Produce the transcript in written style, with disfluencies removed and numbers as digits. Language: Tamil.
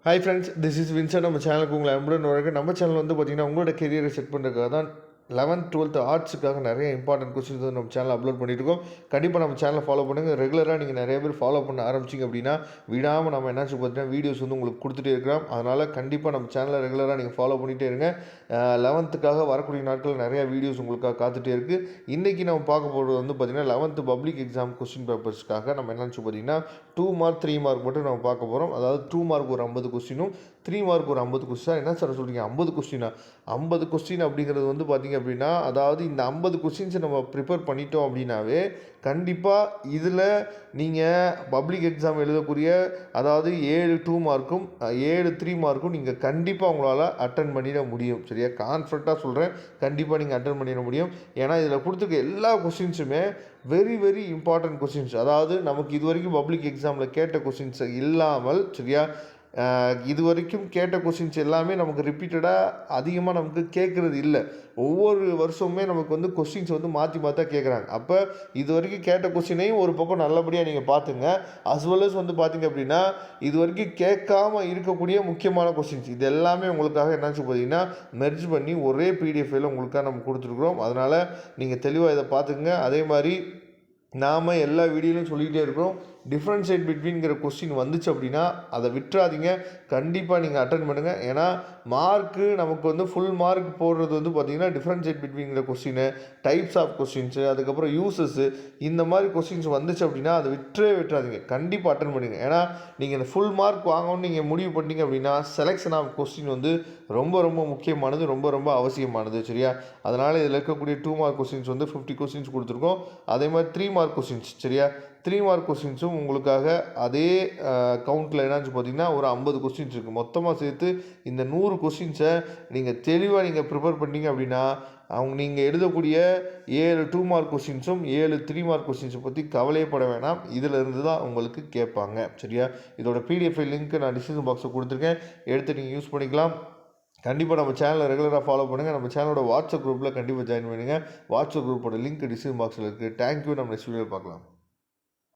Hi friends, this is Vinson. நம்ம சேனலுக்கு உங்களை அன்புடன் வரவேற்கிறேன். நம்ம சேனல் வந்து பார்த்தீங்கன்னா உங்களோட கெரியரை செட் பண்ணுறதுக்காக தான் 11th 12th ஆர்ட்ஸுக்காக நிறைய இம்பார்ட்டன்ட் கொஸ்டின்ஸ் வந்து நம்ம சேனல் அப்லோட் பண்ணிட்டு இருக்கோம். கண்டிப்பாக நம்ம சேனலை ஃபாலோ பண்ணுங்கள். ரெகுலராக நீங்கள் நிறைய பேர் ஃபாலோ பண்ண ஆரம்பிச்சிங்க அப்படின்னா விடாமல் நம்ம என்னாச்சு பார்த்தீங்கன்னா வீடியோஸ் வந்து உங்களுக்கு கொடுத்துட்டே இருக்கிறோம். அதனால் கண்டிப்பாக நம்ம சேனலை ரெகுலராக நீங்கள் ஃபாலோ பண்ணிகிட்டே இருங்க. 11th வரக்கூடிய நாட்கள் நிறைய வீடியோஸ் உங்களுக்காக காத்துட்டே இருக்குது. இன்றைக்கி நம்ம பார்க்க போகிறது வந்து பார்த்திங்கன்னா 11th பப்ளிக் எக்ஸாம் கொஸ்டின் பேப்பர்ஸ்க்காக நம்ம என்னாச்சு பார்த்தீங்கன்னா 2 மார்க் 3 மார்க் மட்டும் நம்ம பார்க்க போகிறோம். அதாவது 2 மார்க் ஒரு 50 கொஸ்டினும் 3 மார்க் ஒரு 50 கொஸ்டின். என்ன சார் சொல்கிறீங்க 50 கொஸ்டினா? 50 கொஸ்டின் அப்படிங்கிறது வந்து பார்த்திங்க அப்படின்னா, அதாவது இந்த 50 கொஸ்டின்ஸை நம்ம ப்ரிப்பேர் பண்ணிட்டோம் அப்படின்னாவே கண்டிப்பாக இதில் நீங்கள் பப்ளிக் எக்ஸாம் எழுதக்கூடிய அதாவது 7 2 மார்க்கும் 7 3 மார்க்கும் நீங்கள் கண்டிப்பாக உங்களால் அட்டன் பண்ணிட முடியும். சரியா? கான்ஃபிடண்ட்டாக சொல்கிறேன், கண்டிப்பாக நீங்கள் அட்டன் பண்ணிட முடியும். ஏன்னா இதில் கொடுத்துருக்க எல்லா கொஸ்டின்ஸுமே வெரி வெரி இம்பார்ட்டன்ட் கொஸ்டின்ஸ். அதாவது நமக்கு இது வரைக்கும் பப்ளிக் எக்ஸாமில் கேட்ட கொஸ்டின்ஸ் இல்லாமல், சரியா, இது வரைக்கும் கேட்ட கொஸ்டின்ஸ் எல்லாமே நமக்கு ரிப்பீட்டடாக அதிகமாக நமக்கு கேட்குறது இல்லை. ஒவ்வொரு வருஷமுமே நமக்கு வந்து கொஸ்டின்ஸ் வந்து மாற்றி மாற்றி கேட்குறாங்க. அப்போ இது வரைக்கும் கேட்ட கொஸ்டினையும் ஒரு பக்கம் நல்லபடியாக நீங்கள் பார்த்துங்க. அஸ் வெல் அஸ் வந்து பார்த்திங்க அப்படின்னா இது வரைக்கும் கேட்காமல் இருக்கக்கூடிய முக்கியமான கொஸ்டின்ஸ் இது எல்லாமே உங்களுக்காக என்னாச்சு பார்த்தீங்கன்னா மெர்ஜ் பண்ணி ஒரே பிடிஎஃப்ல உங்களுக்காக நம்ம கொடுத்துருக்குறோம். அதனால் நீங்கள் தெளிவாக இதை பார்த்துக்குங்க. அதே மாதிரி நாம் எல்லா வீடியோலையும் சொல்லிக்கிட்டே இருக்கிறோம், டிஃப்ரென்ஷியேட் பிட்வீன்கிற கொஸ்டின் வந்துச்சு அப்படின்னா அதை விட்டுறாதீங்க. கண்டிப்பாக நீங்கள் அட்டன் பண்ணுங்கள். ஏன்னா மார்க்கு நமக்கு வந்து ஃபுல் மார்க் போடுறது வந்து பார்த்திங்கன்னா டிஃப்ரென்ஷியேட் பிட்வீன்கிற கொஸ்டின், டைப்ஸ் ஆஃப் கொஸ்டின்ஸு, அதுக்கப்புறம் யூசஸ்ஸு, இந்த மாதிரி கொஸ்டின்ஸ் வந்துச்சு அப்படின்னா அதை விட்டுறாதீங்க. கண்டிப்பாக அட்டன் பண்ணுங்கள். ஏன்னா நீங்கள் இந்த ஃபுல் மார்க் வாங்கணும்னு நீங்கள் முடிவு பண்ணிட்டீங்க அப்படின்னா செலெக்ஷன் ஆஃப் கொஸ்டின் வந்து ரொம்ப ரொம்ப முக்கியமானது, ரொம்ப ரொம்ப அவசியமானது. சரியா? அதனால் இதில் இருக்கக்கூடிய 2 மார்க் கொஸ்டின்ஸ் வந்து 50 கொஸ்டின்ஸ் கொடுத்துருக்கோம். அதே மாதிரி 3 மார்க் கொஸ்டின்ஸ், சரியா, 3 மார்க் கொஸ்டின்ஸும் உங்களுக்காக அதே கவுண்ட்டில் என்னாச்சு பார்த்தீங்கன்னா ஒரு 50 கொஸ்டின்ஸ் இருக்குது. மொத்தமாக சேர்த்து இந்த 100 கொஸ்டின்ஸை நீங்கள் தெளிவாக நீங்கள் ப்ரிப்பேர் பண்ணிங்க அப்படின்னா நீங்கள் எழுதக்கூடிய 7 2 மார்க் கொஸ்டின்ஸும் 7 3 மார்க் கொஸ்டின்ஸை பற்றி கவலையப்பட வேணாம். இதில் இருந்து தான் உங்களுக்கு கேட்பாங்க. சரியா? இதோட பிடிஎஃப் லிங்க் நான் டிஸ்கிரிப்ஷன் பாக்ஸில் கொடுத்துருக்கேன், எடுத்து நீங்கள் யூஸ் பண்ணிக்கலாம். கண்டிப்பாக நம்ம சேனலை ரெகுலராக ஃபாலோ பண்ணுங்கள். நம்ம சேனலோட வாட்ஸ்அப் குரூப்பில் கண்டிப்பாக ஜாயின் பண்ணுங்கள். வாட்ஸ்அப் குரூப்போட லிங்க் டிஸ்கிரிப்ஷன் பாக்ஸில் இருக்குது. தேங்க்யூ. நம்ம நெக்ஸ்ட் வீடியோ பார்க்கலாம்.